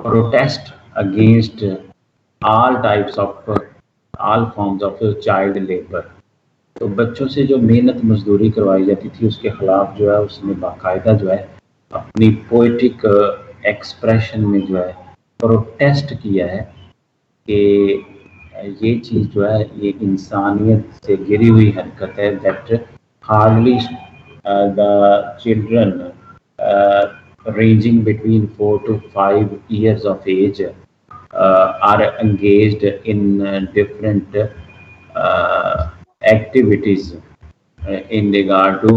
protest against all types of all forms of child labor. تو بچوں سے جو محنت مزدوری کروائی جاتی تھی اس کے خلاف جو ہے اس نے باقاعدہ جو ہے اپنی پوئٹک ایکسپریشن میں جو ہے پروٹیسٹ کیا ہے کہ یہ چیز جو ہے یہ انسانیت سے گری ہوئی حرکت ہے. That hardly the children ranging between 4 to 5 years of age are engaged in different activities in regard to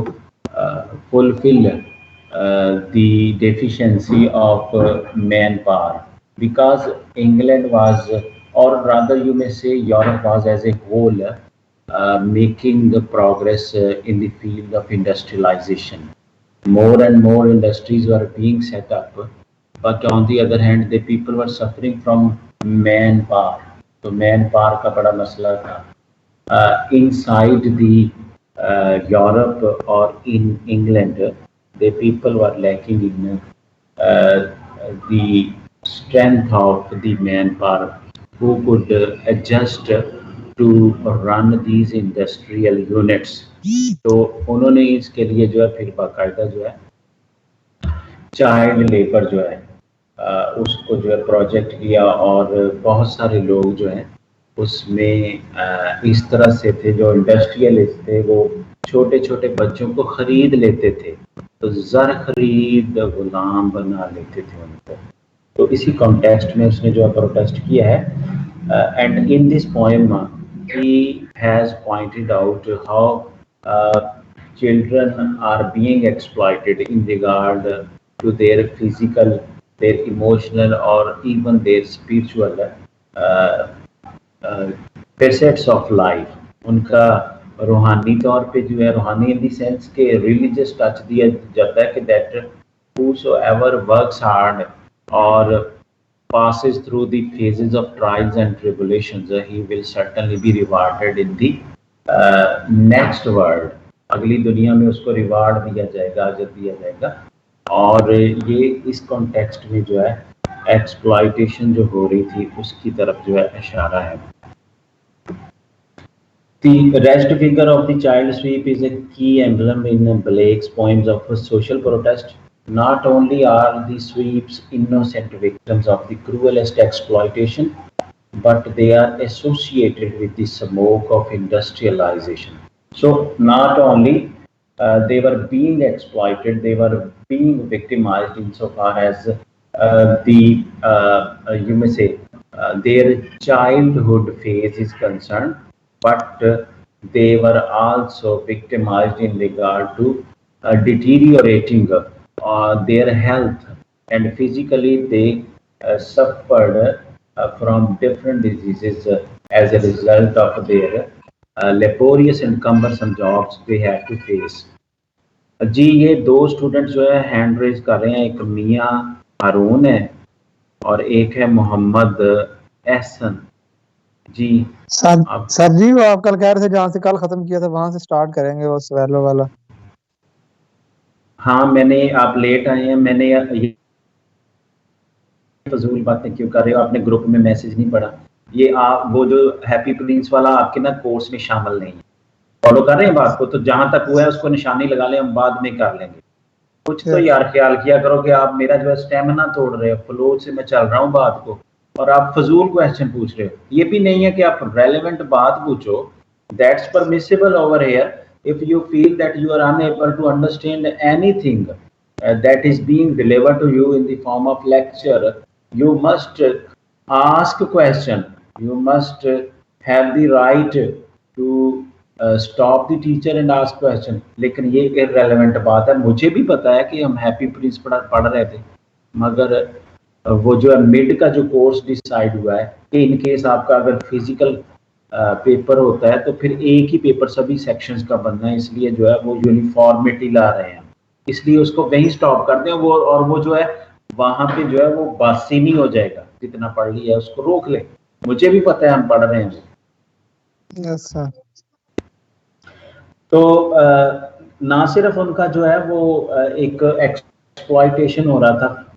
fulfill the deficiency of manpower, because England was, or rather you may say Europe was as a whole, making the progress in the field of industrialization. More and more industries were being set up, but on the other hand, the people were suffering from manpower. So manpower کا بڑا مسئلہ تھا. Inside the Europe or in England, the people were lacking in the strength of the manpower who could adjust to run these industrial units. تو انہوں نے اس کے لیے جو ہے پھر باقاعدہ جو ہے چائلڈ لیبر جو ہے اس کو جو ہے پروجیکٹ کیا, اور بہت سارے لوگ جو ہیں اس میں اس طرح سے تھے جو انڈسٹریلسٹ تھے, وہ چھوٹے چھوٹے بچوں کو خرید لیتے تھے, تو زر خرید غلام بنا لیتے تھے ان کو. تو اسی کانٹیکسٹ میں اس نے جو ہے پروٹیسٹ کیا ہے. And in this poem he has pointed out how children are being exploited in regard to their physical, their emotional, or even their spiritual facets of life. ان کا روحانی طور پہ جو ہے روحانی in the sense کہ religious touch دیا جاتا ہے کہ that whosoever works hard or passes through the phases of trials and tribulations, he will certainly be rewarded in the next world. اگلی دنیا میں اس کو ریوارڈ دیا جائے گا, اجر دیا جائے گا. اور یہ اس کانٹیکسٹ میں جو ہے ایکسپلائٹیشن جو ہو رہی تھی اس کی طرف جو ہے اشارہ ہے. The rest figure of the child sweep is a key emblem in Blake's poems of social protest. Not only are the sweeps innocent victims of the cruelest exploitation, but they are associated with the smoke of industrialization. So not only they were being exploited, they were being victimized insofar as you may say their childhood phase is concerned, but they were also victimized in regard to deteriorating their health, and physically they suffered from different diseases as a result of their laborious and cumbersome jobs they had to face. جی یہ دو student جو ہے hand raise کر رہے ہیں, ایک میاں ہارون ہے اور ایک ہے محمد احسن. جی سر جی وہ آپ کل کہہ رہے تھے جہاں سے کل ختم کیا تھا وہاں سے سٹارٹ کریں گے وہ سویلو والا. ہاں میں نے, آپ لیٹ آئے ہیں, میں نے فضول باتیں کیوں کر رہے ہو, آپ نے گروپ میں میسج نہیں پڑھا. یہ آپ وہ جو ہیپی پرنس والا آپ کے نا کورس میں شامل نہیں ہے, فالو کر رہے ہیں بات کو, تو جہاں تک ہوا ہے اس کو نشانی لگا لیں, ہم بعد میں کر لیں گے. کچھ تو یار خیال کیا کرو کہ آپ میرا جو ہے اسٹیمنا توڑ رہے ہو, فلو سے میں چل رہا ہوں بات کو, اور آپ فضول کویسچن پوچھ رہے ہو. یہ بھی نہیں ہے کہ آپ ریلیونٹ بات پوچھو, that's permissible over here. If you feel that you are unable to understand anything that is being delivered to you in the form of lecture, you must ask a question. You must have the right to stop the teacher and ask question. لیکن یہ irrelevant بات ہے. مجھے بھی پتا ہے کہ ہم ہیپی پرنس پڑھ رہے تھے, مگر وہ جو ہے مڈ کا جو کورس ڈیسائیڈ ہوا ہے کہ ان کیس آپ کا اگر فزیکل پیپر ہوتا ہے تو پھر ایک ہی پیپر سبھی سیکشنز کا بننا ہے, اس لیے جو ہے وہ یونیفارمٹی لا رہے ہیں, اس لیے اس کو وہیں سٹاپ کر دیں. وہ اور وہ جو ہے وہاں پہ جو ہے وہ باسینی ہو جائے گا, جتنا پڑھ لیا اس کو روک لیں. مجھے بھی پتہ ہے ہم پڑھ رہے ہیں. تو نہ صرف ان کا جو ہے وہ ایک ایکسپلائٹیشن ہو رہا تھا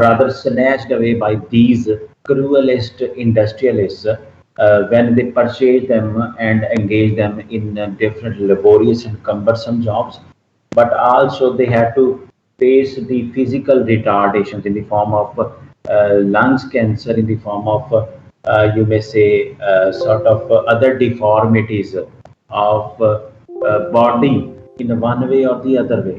rather snatched away by these cruelest industrialists when they purchased them and engaged them in different laborious and cumbersome jobs, but also they had to face the physical retardations in the form of lungs cancer, in the form of you may say sort of other deformities of body in one way or the other way.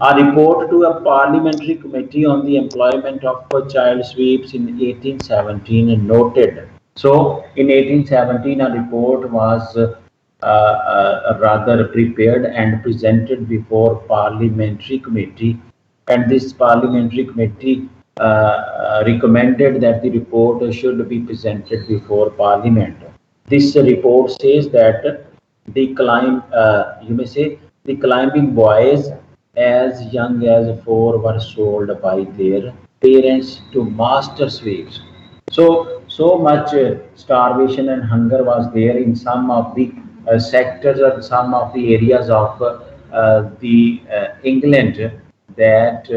A report to a parliamentary committee on the employment of child sweeps in 1817 noted. So in 1817 a report was rather prepared and presented before parliamentary committee, and this parliamentary committee recommended that the report should be presented before parliament. This report says that you may say the climbing boys as young as 4 were sold by their parents to master sweeps. So much starvation and hunger was there in some of the sectors or some of the areas of the England that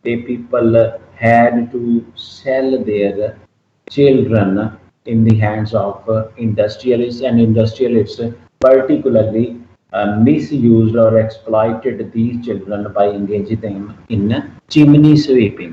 the people had to sell their children in the hands of industrialists, and industrialists particularly misused or exploited these children by engaging them in chimney sweeping.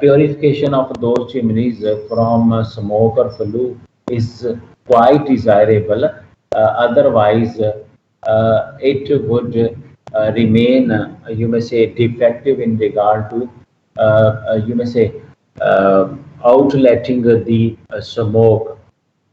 purification of those chimneys from smoke or flue is quite desirable. Otherwise, it would remain, you may say, defective in regard to, you may say, outletting the smoke.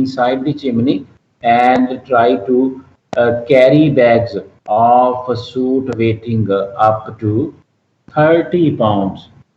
inside the chimney and try to carry bags of soot weighing up to 30 pounds.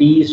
30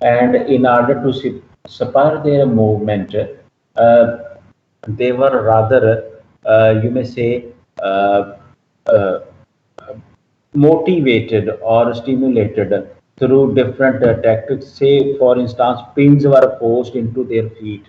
And in order to spur their movement, they were rather, you may say, motivated or stimulated through different tactics. Say, for instance, pins were forced into their feet.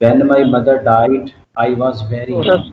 When my mother died, I was very young.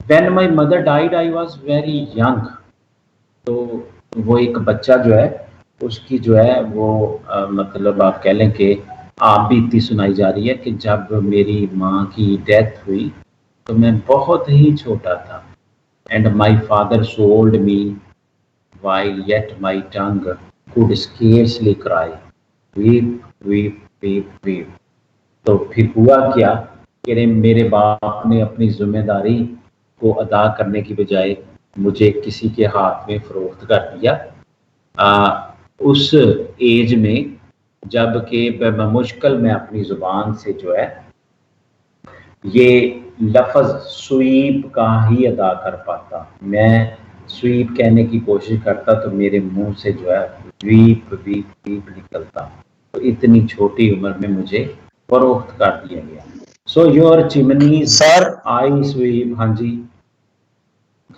When my mother died, I was very young. تو وہ ایک بچہ جو ہے اس کی جو ہے وہ مطلب آپ کہہ لیں کہ آپ بھی اتنی سنائی جا رہی ہے کہ جب میری ماں کی ڈیتھ ہوئی تو میں بہت ہی چھوٹا تھا. And my father sold me while yet my tongue could scarcely cry. Weep, weep, weep, weep. تو پھر ہوا کیا کہ میرے باپ نے اپنی ذمہ داری کو ادا کرنے کی بجائے مجھے کسی کے ہاتھ میں فروخت کر دیا. اس ایج میں جب کہ بمشکل میں اپنی زبان سے جو ہے یہ لفظ سویپ کا ہی ادا کر پاتا. میں سویپ کہنے کی کوشش کرتا تو میرے منہ سے جو ہے ویپ ویپ ویپ نکلتا. تو اتنی چھوٹی عمر میں مجھے فروخت کر دیا گیا. So your chimneys sir I sweep. ہاں جی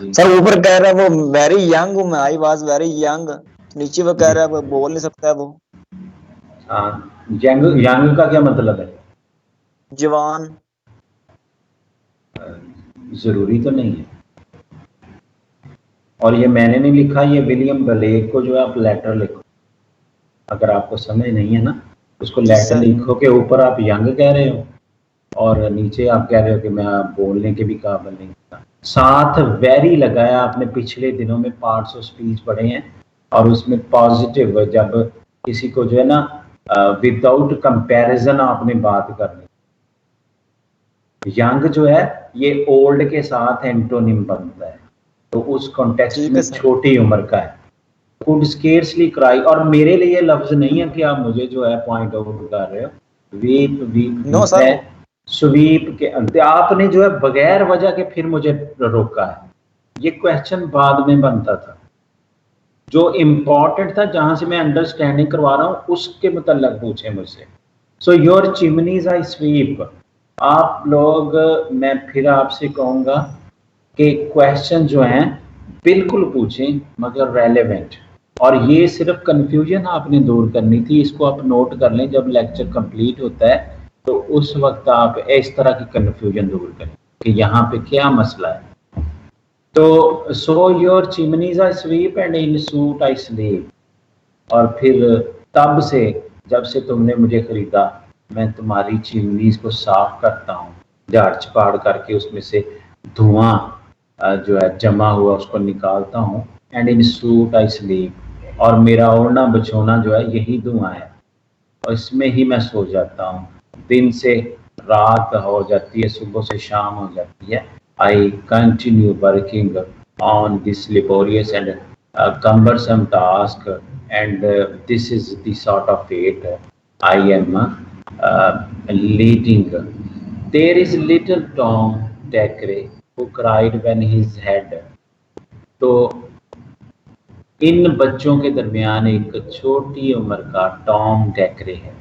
سر اوپر کہہ رہا ہے وہ ویری ینگ ہوں میں, آئی واز ویری ینگ, نیچے وہ کہہ رہا ہے وہ بول نہیں سکتا ہے وہ ینگ کا کیا مطلب ہے؟ جوان. ضروری تو نہیں ہے, اور یہ میں نے نہیں لکھا, یہ ولیم بلیک کو جو ہے آپ لیٹر لکھو. اگر آپ کو سمجھ نہیں ہے نا اس کو لیٹر لکھو کہ اوپر آپ ینگ کہہ رہے ہو اور نیچے آپ کہہ رہے ہو کہ میں بولنے کے بھی قابل نہیں تھا. ساتھ ویری لگایا آپ نے. پچھلے دنوں میں پارٹس آف اسپیچ پڑھے ہیں اور اس میں پازیٹیو جب کسی کو جو ہے نا وداؤٹ کمپیریزن آپ نے بات کرنی. ینگ جو ہے یہ اولڈ کے ساتھ اینٹونیم بنتا ہے, تو اس کانٹیکسٹ میں چھوٹی عمر کا ہے. could scarcely cry, اور میرے لیے لفظ نہیں ہے کہ آپ مجھے جو ہے پوائنٹ آؤٹ کر رہے ہو. ویپ ویپ نو سر ہے سویپ کے آپ نے جو ہے بغیر وجہ کے پھر مجھے روکا ہے. یہ کویسچن بعد میں بنتا تھا, جو امپورٹنٹ تھا جہاں سے میں انڈرسٹینڈنگ کروا رہا ہوں اس کے متعلق پوچھیں مجھ سے. So your chimneys I sweep. آپ لوگ, میں پھر آپ سے کہوں گا کہ کویسچن جو ہیں بالکل پوچھیں مگر ریلیونٹ. اور یہ صرف کنفیوژن آپ نے دور کرنی تھی, اس کو آپ نوٹ کر لیں. جب لیکچر کمپلیٹ ہوتا ہے تو اس وقت آپ اس طرح کی کنفیوژن دور کریں کہ یہاں پہ کیا مسئلہ ہے. تو so your chimneys I sweep and in suit I sleep. اور پھر تب سے جب سے تم نے مجھے خریدا میں تمہاری چمنیز کو صاف کرتا ہوں, جھاڑ چپاڑ کر کے اس میں سے دھواں جو ہے جمع ہوا اس کو نکالتا ہوں. And in suit I sleep, اور میرا اوڑھنا بچھونا جو ہے یہی دھواں ہے اور اس میں ہی میں سو جاتا ہوں. دن سے رات ہو جاتی ہے, صبح سے شام ہو جاتی ہے. I continue working on this laborious and cumbersome task, and this is the sort of fate I am leading. There is little Tom Thackeray who cried when his head. تو ان بچوں کے درمیان ایک چھوٹی عمر کا ٹام ڈیکرے ہے.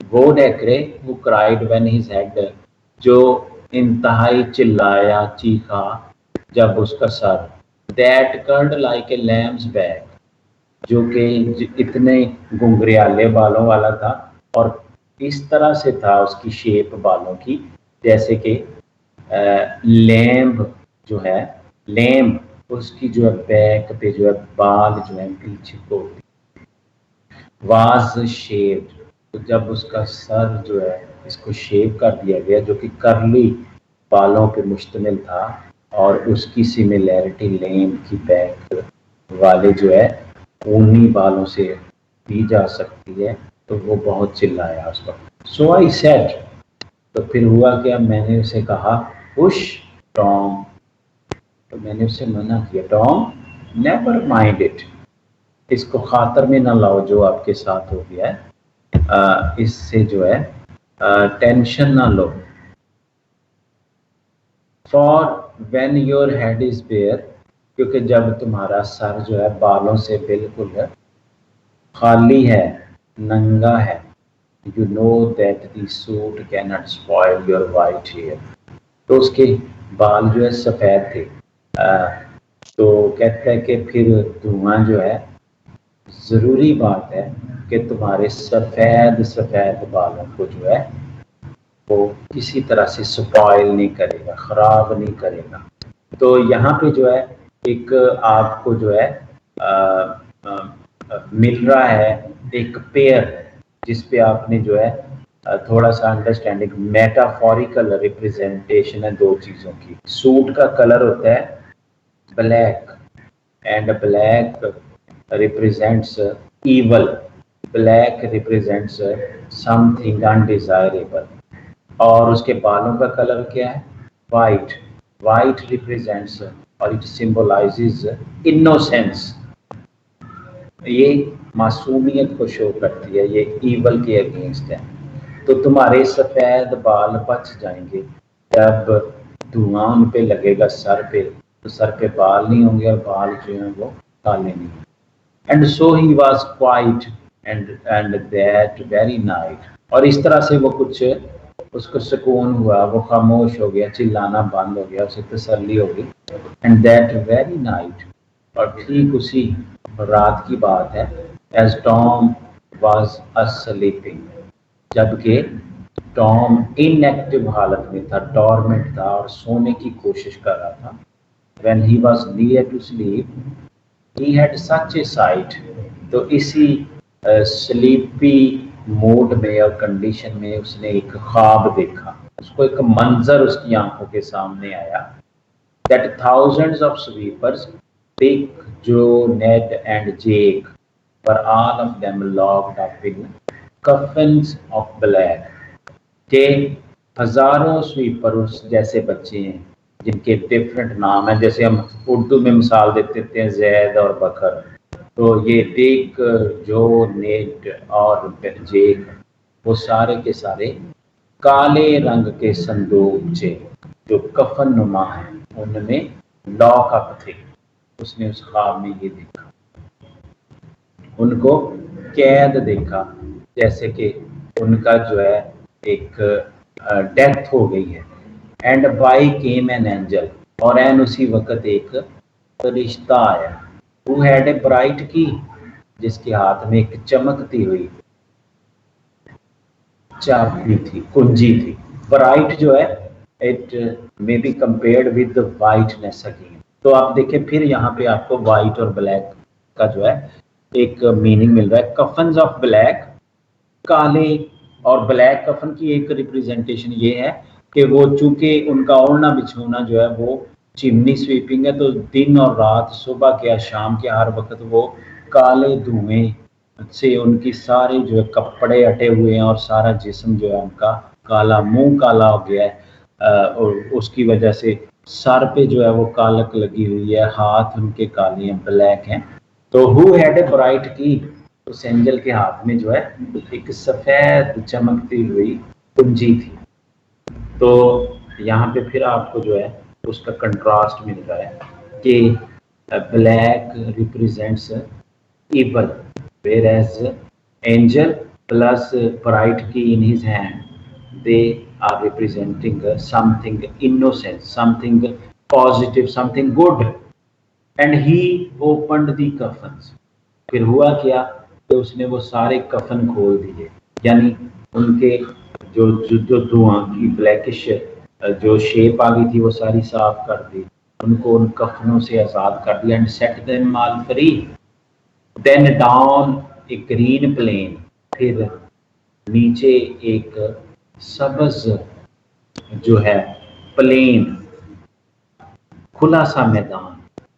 وہ ڈیکرے وہ کرائڈ وین ہز ہیڈ, جو انتہائی چلایا چیخا جب اس کا سر, دیٹ کرڈ لائک اے لیمز بیک, جو کہ اتنے گنگریالے بالوں والا تھا اور اس طرح سے تھا اس کی شیپ بالوں کی جیسے کہ لیمب جو ہے, لیمب اس کی جو ہے بیک پہ جو ہے بال جو ہے پیچھے کو واز شیپڈ. تو جب اس کا سر جو ہے اس کو شیپ کر دیا گیا جو کہ کرلی بالوں پہ مشتمل تھا, اور اس کی سملیرٹی لیمب کی بیک والے جو ہے اونی بالوں سے دی جا سکتی ہے, تو وہ بہت چلایا اس وقت. سو آئی سیڈ, تو پھر ہوا کیا, میں نے اسے کہا پش ٹام, تو میں نے اسے منع کیا, ٹام نیور مائنڈ اٹ, اس کو خاطر میں نہ لاؤ جو آپ کے ساتھ ہو گیا ہے, اس سے جو ہے ٹینشن نہ لو. For when your head is bare, کیونکہ جب تمہارا سر جو ہے بالوں سے بالکل خالی ہے, ننگا ہے, you know that the soot can not spoil your white hair. تو اس کے بال جو ہے سفید تھے, تو کہتا ہے کہ پھر دھواں جو ہے ضروری بات ہے کہ تمہارے سفید سفید بالوں کو جو ہے وہ کسی طرح سے سپائل نہیں کرے گا, خراب نہیں کرے گا. تو یہاں پہ جو ہے ایک آپ کو جو ہے مل رہا ہے ایک پیئر جس پہ آپ نے جو ہے تھوڑا سا انڈرسٹینڈنگ میٹافوریکل ریپریزنٹیشن ہے دو چیزوں کی. سوٹ کا کلر ہوتا ہے black and black represents evil, black represents something undesirable, اور اس کے بالوں کا کلر کیا ہے وائٹ, وائٹ ریپریزینٹس اور اٹ سمبلائزز انوسینس, یہ معصومیت کو شو کرتی ہے, یہ ایول کے اگینسٹ ہے. تو تمہارے سفید بال بچ جائیں گے جب دھواں ان پہ لگے گا سر پہ, تو سر پہ بال نہیں ہوں گے اور بال جو ہیں وہ کالے نہیں ہوں گے. And so he was quite and that very night, اور اس طرح سے وہ کچھ اس کو سکون ہوا, وہ خاموش ہو گیا, چلانا بند ہو گیا, اسے تسلی ہو گئی. اینڈ دیٹ ویری نائٹ, اور ٹھیک اسی رات کی بات ہے, ایز ٹام واز اسلیپنگ, جبکہ ٹام ان ایکٹیو حالت میں تھا, ڈورمنٹ تھا اور سونے کی کوشش کر رہا تھا. when he was near to sleep he had such a sight, تو اسی سلیپی موڈ میں اور کنڈیشن میں اس نے ایک خواب دیکھا, اس کو ایک منظر اس کی آنکھوں کے سامنے آیا, that thousands of sweepers, Dick, Joe, Ned and Jake, were all of them locked up in coffins of black, کہ ہزاروں سویپرز جیسے بچے ہیں جن کے ڈفرینٹ نام ہیں, جیسے ہم اردو میں مثال دیتے ہیں زید اور بکر, تو یہ ڈیک, جو, نیڈ اور جیک, وہ سارے کے سارے کالے رنگ کے صندوقچے جو کفن نما ہیں ان میں لاک اپ تھے. اس نے اس خواب میں یہ دیکھا, ان کو قید دیکھا, جیسے کہ ان کا جو ہے ایک ڈیتھ ہو گئی ہے. And by came an angel, اور این اسی وقت ایک فرشتہ آیا, who had a bright key, جس کے ہاتھ میں ایک چمکتی ہوئی چابی تھی, کنجی تھی. برائٹ جو ہے it may be compared with the whiteness again, تو آپ دیکھیں پھر یہاں پہ آپ کو وائٹ اور بلیک کا جو ہے ایک میننگ مل رہا ہے. کفنز آف بلیک, کالے, اور بلیک کفن کی ایک ریپریزنٹیشن یہ ہے کہ وہ چونکہ ان کا اوڑھنا بچھونا جو ہے وہ چمنی سویپنگ ہے, تو دن اور رات, صبح کے شام کے ہر وقت وہ کالے دھوئیں سے ان کی سارے جو ہے کپڑے اٹے ہوئے ہیں اور سارا جسم جو ہے ان کا کالا, منہ کالا ہو گیا ہے, اور اس کی وجہ سے سر پہ جو ہے وہ کالک لگی ہوئی ہے, ہاتھ ان کے کالے ہیں, بلیک ہیں. تو who had a bright key, اس اینجل کے ہاتھ میں جو ہے ایک سفید چمکتی ہوئی کنجی تھی. تو یہاں پہ پھر آپ کو جو ہے اس کا کنٹراسٹ مل رہا ہے کہ black represents evil, whereas angel plus bright key in his hand, they are representing something innocent, something positive, something good. And he opened the coffins, پھر ہوا کیا کہ اس نے وہ سارے کفن کھول دیے, یعنی ان کے جو دھواں کی بلیکش جو شیپ آ گئی تھی وہ ساری صاف کر دی, ان کو ان کفنوں سے آزاد کر دیا. And set them all free, then down a green plain, پھر نیچے ایک سبز جو ہے پلین, کھلا سا میدان,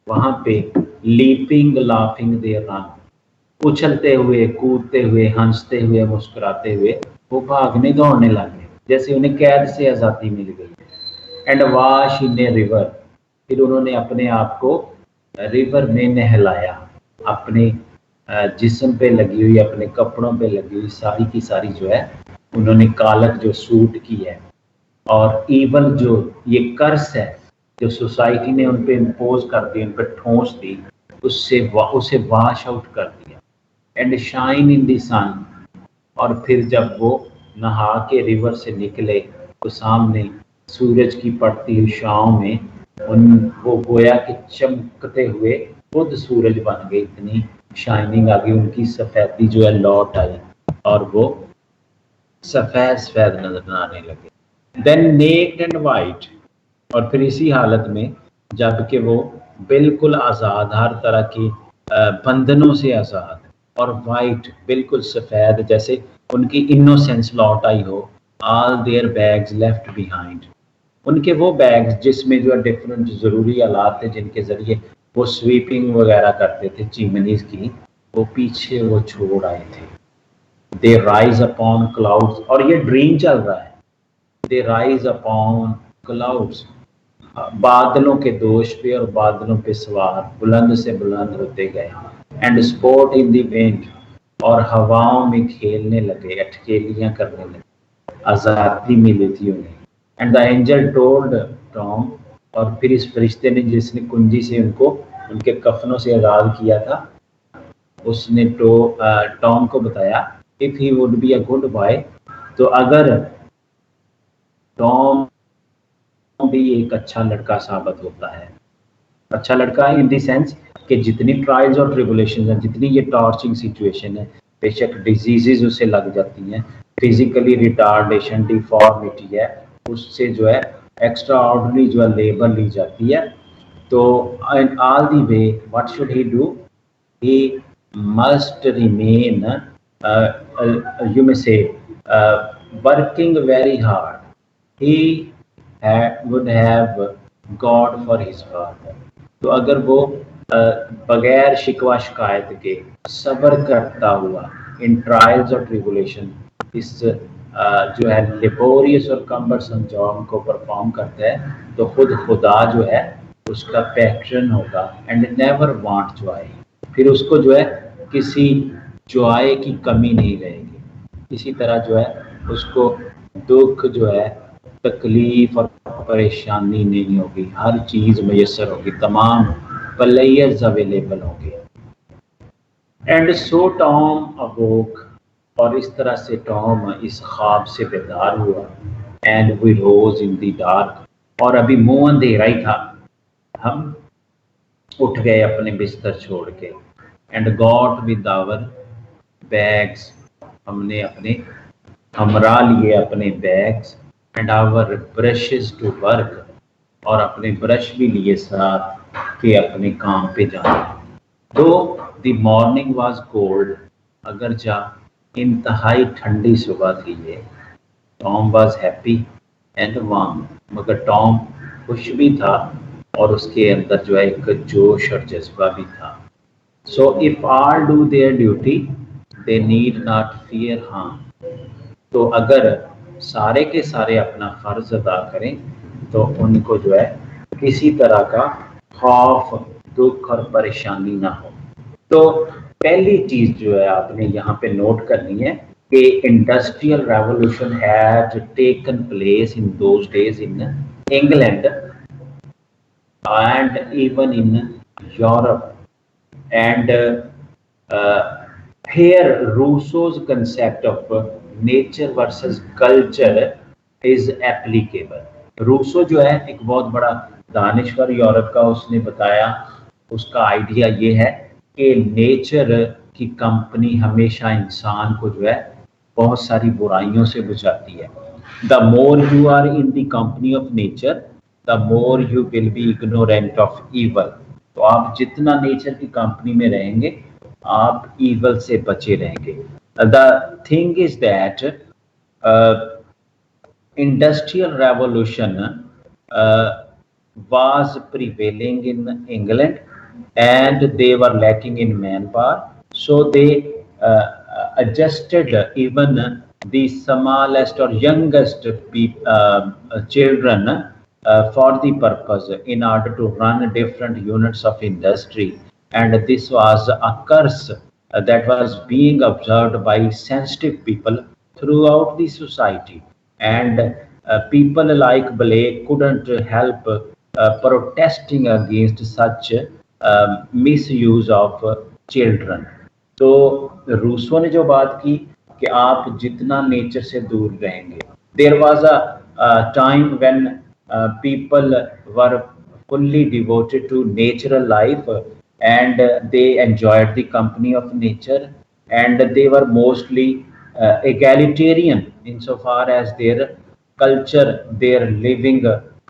وہاں پہ لیپنگ لافنگ دے رن, اچھلتے ہوئے, کودتے ہوئے, ہنستے ہوئے, مسکراتے ہوئے وہ بھاگنے دوڑنے لگے جیسے انہیں قید سے آزادی مل گئی. And wash in a river, پھر انہوں نے اپنے آپ کو ریور میں نہلایا, اپنے جسم پہ لگی ہوئی, اپنے کپڑوں پہ لگی ہوئی ساری کی ساری جو ہے انہوں نے کالک جو سوٹ کی ہے, اور ایول جو یہ کرس ہے جو سوسائٹی نے ان پہ امپوز کر دی, ان پہ ٹھونس دی, اسے واش آؤٹ کر دیا. اینڈ شائن ان دی سن, اور پھر جب وہ نہا کے ریور سے نکلے تو سامنے سورج کی پڑتی ہوئی شام میں وہ گویا کہ چمکتے ہوئے خود سورج بن گئے, اتنی شائننگ آ گئی, ان کی سفیدی جو ہے لوٹ آئی اور وہ سفید سفید نظر آنے لگے. دین نیکڈ اینڈ وائٹ, اور پھر اسی حالت میں جب کہ وہ بالکل آزاد, ہر طرح کی بندھنوں سے آزاد, اور وائٹ بالکل سفید, جیسے ان کی انوسینس لوٹ آئی ہو. آل دیئر بیگز لیفٹ بیہائنڈ, ان کے وہ بیگز جس میں جو ہے ڈفرینٹ ضروری آلات تھے جن کے ذریعے وہ سویپنگ وغیرہ کرتے تھے چیمنیز کی, وہ پیچھے وہ چھوڑ آئے تھے. دے رائز اپون کلاؤڈز, اور یہ ڈریم چل رہا ہے. دے رائز اپون کلاؤڈز, بادلوں کے دوش پہ اور بادلوں پہ سوار بلند سے بلند ہوتے گئے. اینڈ اسپورٹ ان دی وینڈ, اور ہواؤں میں کھیلنے لگے, اٹکیلیاں کرنے لگے, آزادی ملی تھی انہیں. And the angel told Tom, اور پھر اس فرشتے نے جس نے کنجی سے ان کو ان کے کفنوں سے آزاد کیا تھا, اس نے ٹام کو بتایا if he would be a good boy, تو اگر ٹام بھی ایک اچھا لڑکا ثابت ہوتا ہے. اچھا لڑکا ان دی سینس کہ جتنی ٹرائلز اور ٹریبولیشنز ہیں, جتنی یہ ٹارچنگ سچویشن ہے, بے شک ڈیزیزز اسے لگ جاتی ہیں, فزیکلی ریٹارڈیشن ڈیفارمیٹی ہے, اس سے جو ہے ایکسٹرا آرڈنری جو ہے لیبر لی جاتی ہے. تو in all the way what should he do? He must remain you may say working very hard. He would have God for his father. تو اگر وہ بغیر شکوہ شکایت کے صبر کرتا ہوا ان ٹرائلز اور ٹریبولیشن اس جو ہے لیبوریس اور کمبرسم جاب کو پرفارم کرتا ہے, تو خود خدا جو ہے اس کا پیٹرن ہوگا. اینڈ نیور وانٹ جوائے, پھر اس کو جو ہے کسی جوائے کی کمی نہیں رہے گی. اسی طرح جو ہے اس کو دکھ جو ہے تکلیف اور پریشانی نہیں ہوگی, ہر چیز میسر ہوگی, تمام پلیئرز اویلیبل ہوں گے. اینڈ سو ٹام اwoke, اور اس طرح سے ٹام اس خواب سے بیدار ہوا. And we rows in the dark, اور ابھی منہ اندھیرا ہی تھا, ہم اٹھ گئے اپنے بستر چھوڑ کے. And got with our bags, ہم نے اپنے ہمراہ لیے اپنے bags. And our brushes to work, اور اپنے برش بھی لیے ساتھ کہ اپنے کام پہ جانا. تو دی مارننگ واز کولڈ, اگرچہ انتہائی ٹھنڈی صبح تھی یہ. Tom was happy and warm, مگر ٹام خوش بھی تھا اور اس کے اندر جو ہے ایک جوش اور جذبہ بھی تھا. So if all do their duty they need not fear harm, تو اگر سارے کے سارے اپنا فرض ادا کریں تو ان کو جو ہے کسی طرح کا خوف, دکھ اور پریشانی نہ ہو. تو پہلی چیز جو ہے آپ نے یہاں پہ نوٹ کرنی ہے کہ industrial revolution had taken place in those days in England and even in Europe. And here Rousseau's concept of nature versus culture is applicable. Rousseau جو ہے ایک بہت بڑا دانشور یورپ کا, اس نے بتایا, اس کا آئیڈیا یہ ہے کہ نیچر کی کمپنی ہمیشہ انسان کو جو ہے بہت ساری برائیوں سے بچاتی ہے. The more you are in the company of nature the more you will be ignorant of evil. تو آپ جتنا نیچر کی کمپنی میں رہیں گے آپ ایول سے بچے رہیں گے. The thing is that industrial revolution was prevailing in England and they were lacking in manpower, so they adjusted even the smallest or youngest children for the purpose in order to run different units of industry. And this was a curse that was being observed by sensitive people throughout the society. And people like Blake couldn't help protesting against such misuse of children. تو Rousseau نے جو بات کی کہ آپ جتنا nature سے دور رہیں گے, there was a time when people were fully devoted to natural life and they enjoyed the company of nature and they were mostly egalitarian insofar as their culture, their living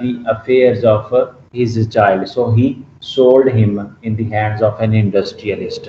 the affairs of his child, so he sold him in the hands of an industrialist।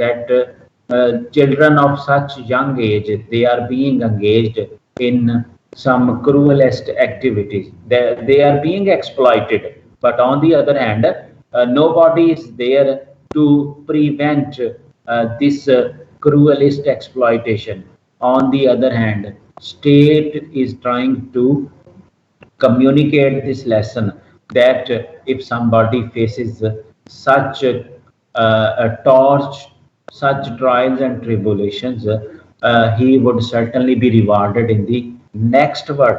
that children of such young age they are being engaged in some cruelest activities, they are being exploited, but on the other hand nobody is there to prevent this cruelest exploitation. On the other hand, state is trying to communicate this lesson that if somebody faces such a torch, such trials and tribulations, he would certainly be rewarded in the next world।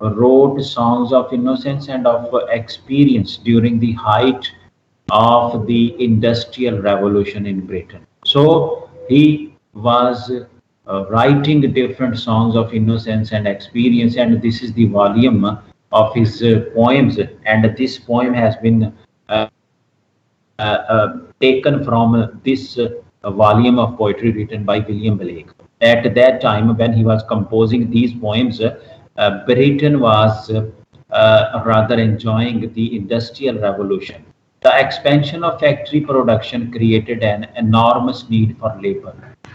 wrote songs of innocence and of experience during the height of the industrial revolution in Britain. So he was writing different songs of innocence and experience, and this is the volume of his poems, and this poem has been taken from this volume of poetry written by William Blake. At that time when he was composing these poems, Britain was rather enjoying the industrial revolution. The expansion of factory production created an enormous need for labor.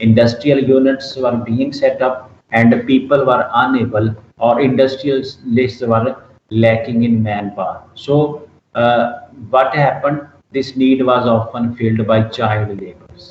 industrial units were being set up and people were unable, or industrialists were lacking in manpower. So what happened? This need was often filled by child laborers.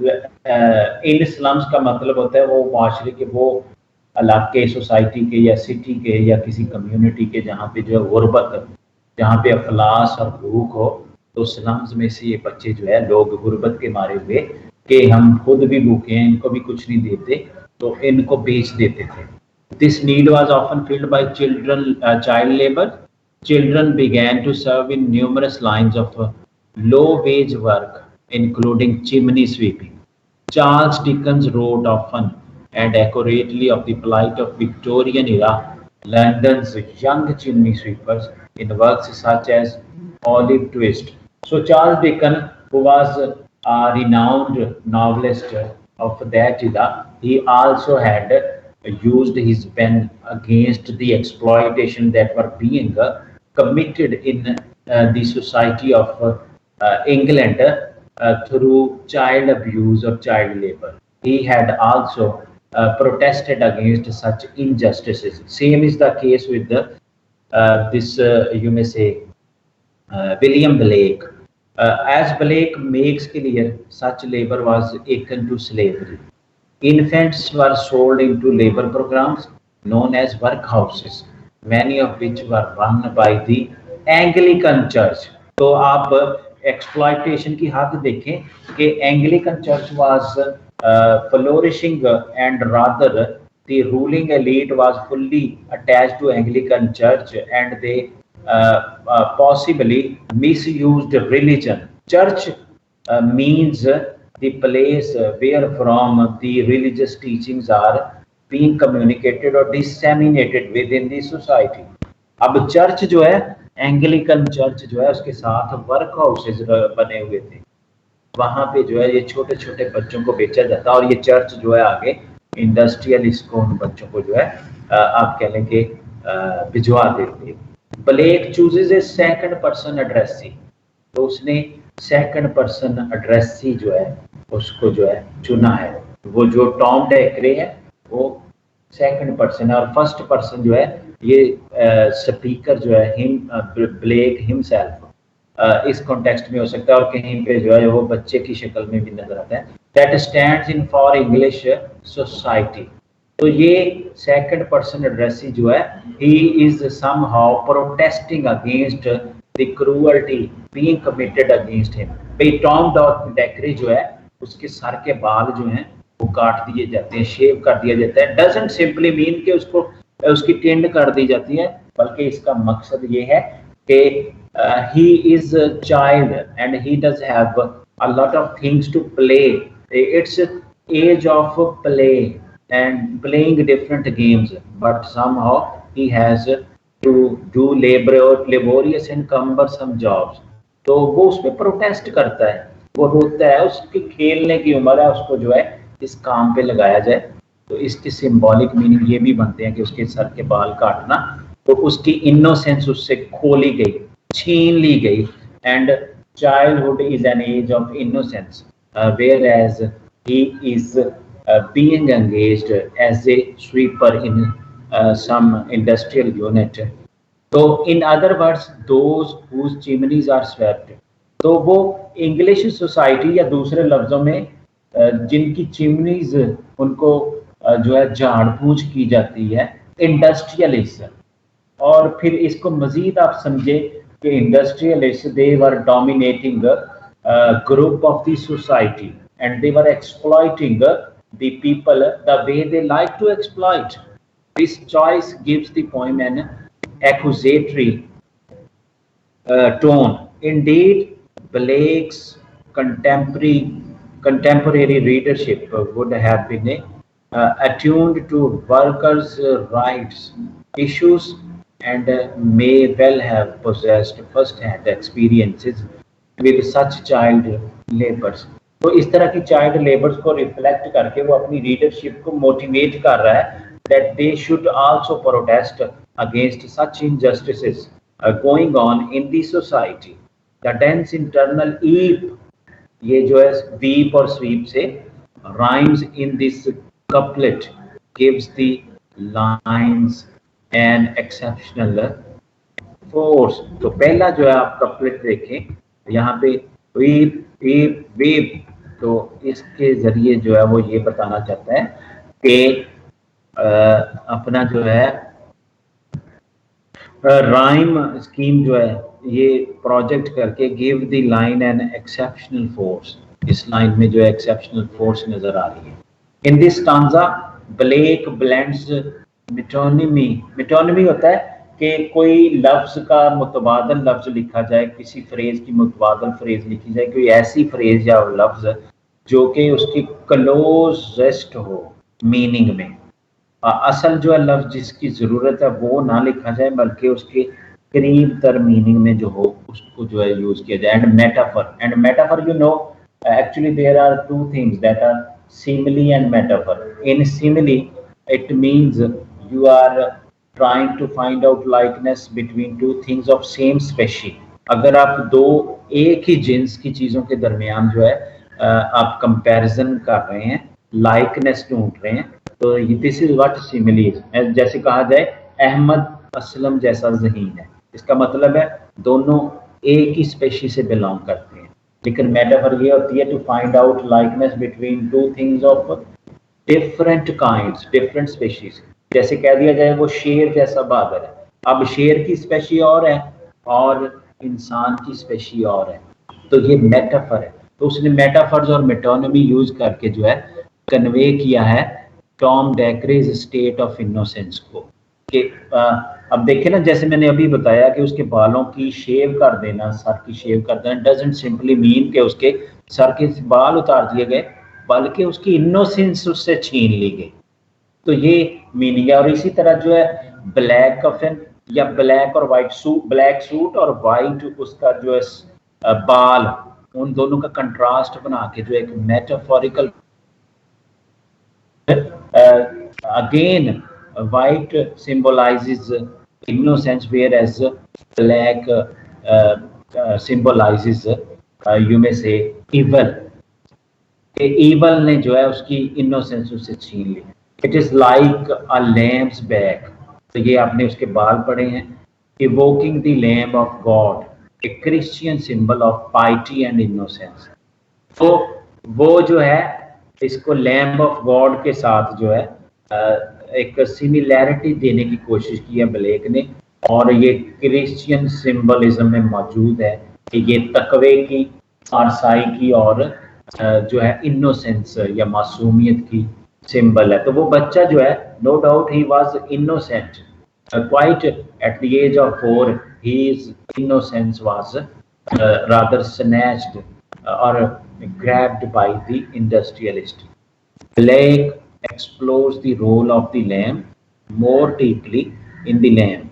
In slums کا مطلب ہوتا ہے وہ معاشرے کے وہ علاقے society کے یا سٹی کے یا کسی کمیونٹی کے جہاں پہ جو ہے غربت، جہاں پہ افلاس اور بھوک ہو، تو سلمز میں سے یہ بچے جو ہے لوگ غربت کے مارے ہوئے کہ ہم خود بھی بھوکے ہیں، ان کو بھی کچھ نہیں دیتے، تو ان کو بیچ دیتے تھے. This need was often filled by child labor. Children began to serve in numerous lines of low-wage work, including chimney sweeping. Charles Dickens wrote often and accurately of the plight of Victorian-era London's young chimney sweepers in works such as Olive Twist. So Charles Dickens, who was a renowned novelist of that era, he also had used his pen against the exploitation that were being committed in the society of England through child abuse or child labor. He had also protested against such injustices. Same is the case with this, you may say, William Blake. As Blake makes clear, such labor was akin to slavery. Infants were sold into labor programs known as workhouses, many of which were run by the Anglican Church. تو آپ exploitation کی حد دیکھیں کہ Anglican Church was flourishing and rather the ruling elite was fully attached to Anglican Church and they possibly misused religion. Church means the place where from the religious teachings are being communicated or disseminated within the society. اب church جو ہے Anglican church جو ہے اس کے ساتھ work houses بنے ہوئے تھے، وہاں پہ جو ہے یہ چھوٹے چھوٹے بچوں کو بیچا جاتا اور یہ چرچ جو ہے آگے انڈسٹریلسٹ کو ان بچوں کو جو ہے آپ کہہ لیں کہ بھجوا دیتے. Black chooses a second person addressee, تو اس نے سیکنڈ پرسن ایڈریسی جو ہے اس کو جو ہے چنا ہے. وہ جو ٹام ڈیکرے ہے وہ سیکنڈ پرسن ہے اور فرسٹ پرسن جو ہے یہ سپیکر جو ہے بلیک ہم سیلف اس کانٹیکسٹ میں ہو سکتا ہے اور کہیں پہ جو ہے وہ بچے کی شکل میں بھی نظر آتا ہے. That stands in for English society. تو یہ سیکنڈ پرسن ایڈریسی جو ہے he is somehow protesting against the cruelty being committed against him. بھائی ٹام ڈیکری جو ہے اس کے سر کے بال جو ہیں وہ کاٹ دیے جاتے ہیں، شیو کر دیا جاتا ہے. ڈزنٹ سمپلی مین کہ اس کی ٹینڈ کر دی جاتی ہے، بلکہ اس کا مقصد یہ ہے کہ he is a child and he does have a lot of things to play. It's an age of play and playing different games, but somehow he has to do laborious and cumbersome jobs. تو وہ اس پہ protest کرتا ہے، وہ روتا ہے، اس کی کھیلنے کی عمر ہے، اس کو جو ہے اس کام پہ لگایا جائے. تو اس کی سمبولک میننگ یہ بھی بنتے ہیں کہ اس کے سر کے بال کاٹنا تو اس کی انوسینس اس سے کھولی گئی، چھین لی گئی. And childhood is an age of innocence whereas he is being engaged as a sweeper in some industrial unit. تو in other words those whose chimneys are swept. تو وہ انگلش سوسائٹی یا دوسرے لفظوں میں جن کی چمنیز ان کو جو ہے جھاڑ پونچھ کی جاتی ہے، انڈسٹریلسٹ. اور پھر اس کو مزید آپ سمجھے کہ industrialist they were dominating group of the society and they were exploiting the people the way they like to exploit. This choice gives the poem an accusatory tone. Indeed, Blake's contemporary readership would have been attuned to workers' rights issues and may well have possessed first-hand experiences with such child labors. تو اس طرح کی child labours کو reflect کر کے وہ اپنی readership کو motivate کر رہا ہے that they should also protest against such injustices going on in the society. The dense internal eep, یہ جو ہے weep اور sweep سے rhymes in this couplet gives the lines an exceptional force. تو پہلا جو ہے آپ couplet دیکھیں یہاں پہ weep weep weep تو اس کے ذریعے جو ہے وہ یہ بتانا چاہتا ہے کہ اپنا جو ہے رائم اسکیم جو ہے یہ پروجیکٹ کر کے give the line and exceptional force, اس لائن میں جو ہے ایکسیپشنل فورس نظر آ رہی ہے. ان دس ٹانزا بلیک بلینڈز میٹونیمی. میٹونیمی ہوتا ہے کہ کوئی لفظ کا متبادل لفظ لکھا جائے، کسی فریز کی متبادل فریز لکھی جائے، کوئی ایسی فریز یا لفظ جو کہ اس کی کلوزسٹ ہو میننگ میں. اصل جو ہے لفظ جس کی ضرورت ہے وہ نہ لکھا جائے بلکہ اس کے قریب تر میننگ میں جو ہو اس کو جو ہے یوز کیا جائے. And metaphor you know actually there are two things that are simile and metaphor. In simile it means you are trying to find out likeness between two things of same species. اگر آپ دو ایک ہی جنس کی چیزوں کے درمیان جو ہے آپ کمپیرزن کر رہے ہیں، لائکنیس ڈھونڈ رہے ہیں، تو دس از واٹ سیملی از. جیسے کہا جائے احمد اسلم جیسا ذہین ہے، اس کا مطلب ہے دونوں ایک ہی اسپیشی سے بلانگ کرتے ہیں. لیکن میٹافر یہ ہوتی ہے to find out likeness between two things of different kinds, different species. جیسے کہہ دیا جائے وہ شیر جیسا بہادر ہے، اب شیر کی اسپیشی اور ہے اور انسان کی اسپیشی اور ہے، تو یہ میٹافر ہے. تو اس نے میٹافرز اور میٹونیمی یوز کر کے جو ہے کنوے کیا ہے Tom decrease state of innocence کو. کہ اب دیکھیں نا، جیسے میں نے ابھی بتایا کہ اس کے بالوں کی شیو کر دینا، سر کی شیو کر دینا ڈزنٹ سمپلی مین کہ اس کے سر کے بال اتار دیے گئے، بلکہ اس کی انوسینس اس سے چھین لی گئی. تو یہ میننگ ہے. اور اسی طرح جو ہے بلیک کفن یا بلیک اور وائٹ سوٹ، بلیک سوٹ اور وائٹ اس کا جو ہے بال، ان دونوں کا کنٹراسٹ بنا کے جو ایک metaphorical again white symbolizes innocence whereas black symbolizes you میں سے ایول، کہ ایول نے جو ہے اس کی انوسینس اس سے چھین لی. It is like a lamb's back. تو یہ آپ نے اس کے بال پڑھے ہیں. Evoking the lamb of God, a Christian symbol of piety and innocence. تو وہ جو ہے اس کو لیمب آف گاڈ کے ساتھ جو ہے ایک سملیرٹی دینے کی کوشش کی ہے بلیک نے، اور یہ کرسچین سمبلزم میں موجود ہے کہ یہ تقوی کی، پارسائی کی اور جو ہے انوسینس یا معصومیت کی سمبل ہے. تو وہ بچہ جو ہے no doubt he was innocent quite at the age of 4 his innocence was rather snatched or grabbed by the industrialist. Blake explores the role of the lamb more deeply in the lamb,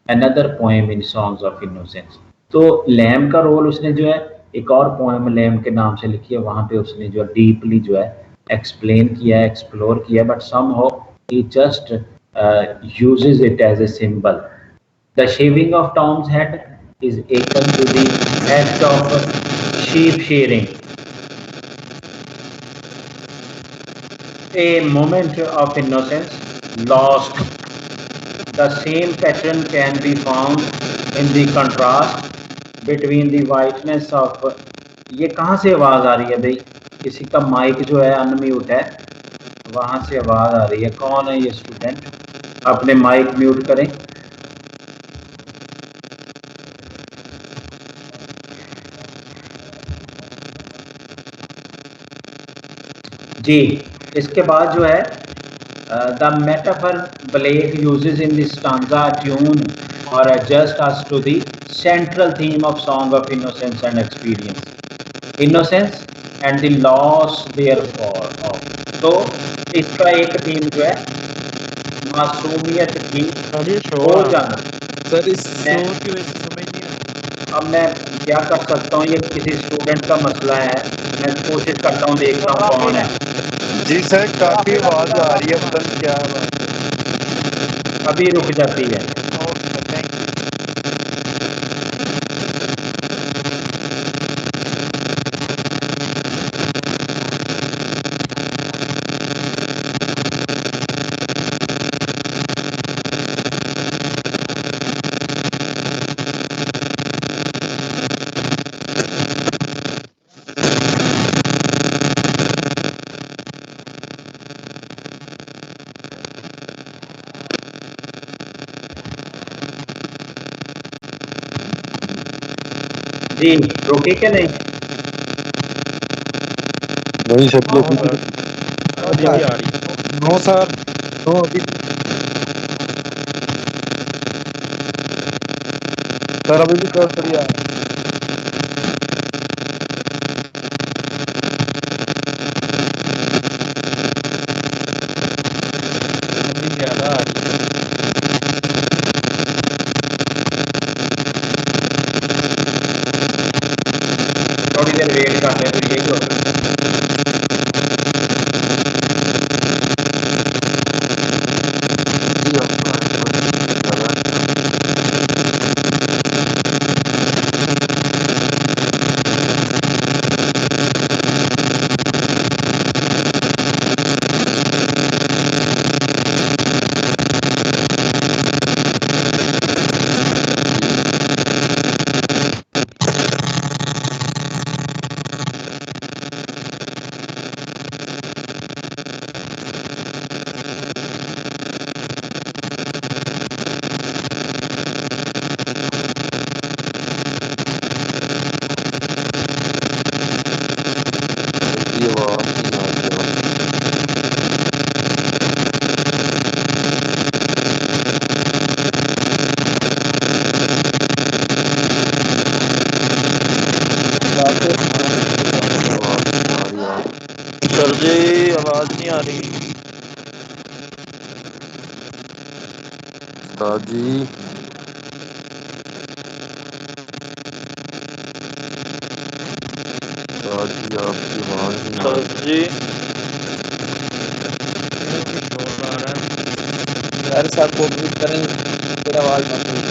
another poem in Songs of Innocence. تو لیم کا role اس نے جو ہے ایک اور poem لیم کے نام سے لکھی ہے، وہاں پہ اس نے جو ڈیپلی جو ہے ایکسپلین کیا ہے، ایکسپلور کیا ہے، but some how he just uses it as a symbol. The shaving of Tom's head is akin to the act of sheep shearing. A moment of innocence lost. The same pattern can be found in the contrast between the whiteness of. یہ کہاں سے آواز آ رہی ہے بھائی؟ کسی کا mic جو ہے ان میوٹ ہے، وہاں سے آواز آ رہی ہے. کون ہے یہ اسٹوڈنٹ؟ اپنے مائک میوٹ کریں. جی اس کے بعد جو ہے the metaphor black uses in this stanza tune or adjust us to the central theme of Song of Innocence and Experience. Innocence and the loss therefore of. تو اس کا ایک تھیم جو ہے معصومیت کی ہو جانا. اب میں کیا کر سکتا ہوں، یہ کسی اسٹوڈنٹ کا مسئلہ ہے، میں کوشش کرتا ہوں دیکھتا ہوں کون ہے. جی سر کافی آواز آ رہی ہے، پتہ نہیں کیا بات ابھی رک جاتی ہے. جی روکے کہ نہیں؟ نہیں سر جی ابھی ابھی بھی آ رہی ہے. نو سر نو ابھی سر ابھی بھی تھوڑی آ رہی ہے. ابھی زیادہ آ رہی ہے. تھوڑی دیر ویٹ کر لیں پھر یہی ہو سکتا ہے. جی اب تو ہے کوئی زیادہ جی سر جی آواز نہیں آ رہی آپ کی. سر جی آواز نہیں آ رہی آپ کی. سر جی آواز نہیں آ رہی. استاد جی استاد جی آپ کی آواز نہیں آ سر رہی. جی کچھ شور آ رہا ہے. یار صاحب کوشش کریں پھر آواز آتی ہے.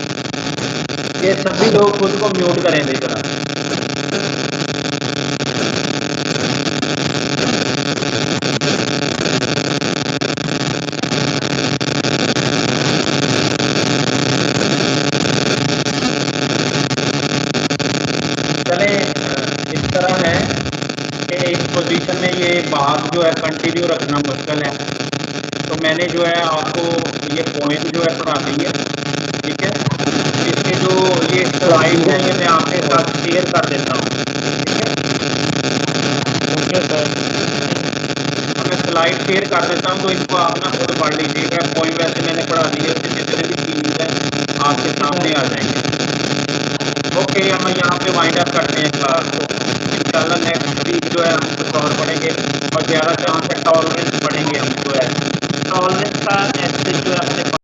یہ سبھی لوگ خود کو میوٹ کریں گے ذرا. چلیں اس طرح ہے کہ اس پوزیشن میں یہ بات جو ہے کنٹینیو رکھنا مشکل ہے، تو میں نے جو ہے آپ کو یہ پوائنٹ جو ہے پڑھا دی ہے. ٹھیک ہے، اس کے جو یہ سلائڈ ہیں یہ میں آپ کے ساتھ شیئر کر دیتا ہوں. ٹھیک ہے، اوکے سر. میں سلائڈ شیئر کر دیتا ہوں تو ان کو آپ نا خود پڑھ لیجیے گا. پوائنٹ ویسے میں نے پڑھا دیے، اس کے جتنے بھی چیز ہیں آپ کے سامنے آ جائیں گے. اوکے، ہم یہاں پہ وائنڈ اپ کرتے ہیں کلاس کو. انشاءاللہ نیکسٹ ویک جو ہے ہم کچھ اور پڑھیں گے اور زیادہ چانس ہے